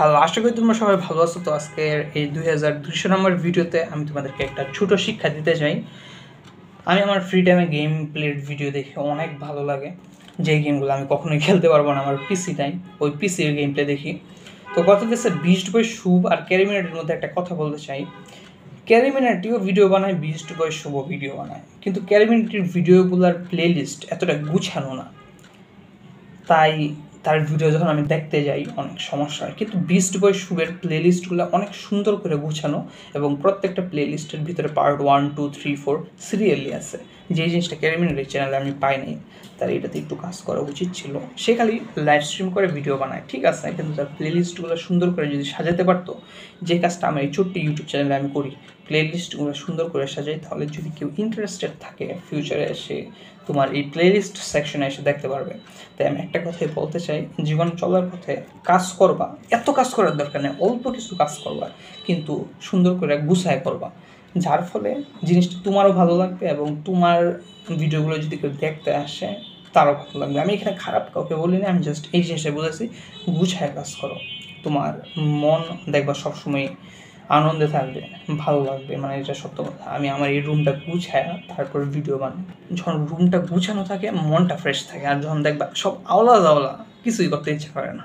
Hello, আশা করি তোমরা সবাই ভালো আছো। তো আজকের এই 2200 নম্বর ভিডিওতে আমি তোমাদেরকে একটা ছোট শিক্ষা দিতে চাই। আমি আমার ফ্রি টাইমে গেম প্লের ভিডিও দেখে অনেক ভালো লাগে। যেই গেমগুলো আমি কখনোই খেলতে পারবো না, আমার পিসি নাই, ওই পিসির গেম প্লে দেখি। তো কথা হচ্ছে বিস্ট বয় শুভ আর ক্যারিমিনেটের মধ্যে একটা কথা বলতে চাই। ক্যারিমিনেটিও ভিডিও বানায়, বিস্ট বয় শুভ ভিডিও বানায়, কিন্তু ক্যারিমিনেটির ভিডিওগুলোর প্লে লিস্ট এতটা গুছানো না, তাই তার ভিডিও যখন আমি দেখতে যাই অনেক সমস্যা হয়। কিন্তু বিস্ট বয় শুভের প্লে লিস্টগুলো অনেক সুন্দর করে গুছানো এবং প্রত্যেকটা প্লে লিস্টের ভিতরে পার্ট 1, 2, 3, 4 সিরিয়ালি আছে, যে জিনিসটা ক্যারিমিনেটের চ্যানেলে আমি পাই নাই। তার এটাতে একটু কাজ করা উচিত ছিল। সে খালি লাইভ স্ট্রিম করে ভিডিও বানায়, ঠিক আছে, কিন্তু তার প্লে লিস্টগুলো সুন্দর করে যদি সাজাতে পারতো, যে কাজটা আমার এই ছোট্ট ইউটিউব চ্যানেলে আমি করি, প্লে লিস্টগুলো সুন্দর করে সাজাই, তাহলে যদি কেউ ইন্টারেস্টেড থাকে ফিউচারে এসে তোমার এই প্লে লিস্ট সেকশনে এসে দেখতে পারবে। তাই আমি একটা কথাই বলতে চাই, জীবন চলার পথে কাজ করবা, এত কাজ করার দরকার নেই, অল্প কিছু কাজ করবা, কিন্তু সুন্দর করে গুছায় করবা, যার ফলে জিনিসটা তোমারও ভালো লাগবে এবং তোমার ভিডিওগুলো যদি কেউ দেখতে আসে তারও ভালো লাগবে। আমি এখানে খারাপ কাউকে বলিনি, আমি জাস্ট এই জিনিসটা বলেছি, গুছায় কাজ করো, তোমার মন দেখবা সবসময় আনন্দে থাকবে, ভালো লাগবে। মানে এটা সত্য কথা। আমি আমার এই রুমটা গুছায় তারপর ভিডিও বানাই। যখন রুমটা গুছানো থাকে মনটা ফ্রেশ থাকে, আর যখন দেখবা সব আওলা জাওলা, কিছুই করতে ইচ্ছা করে না।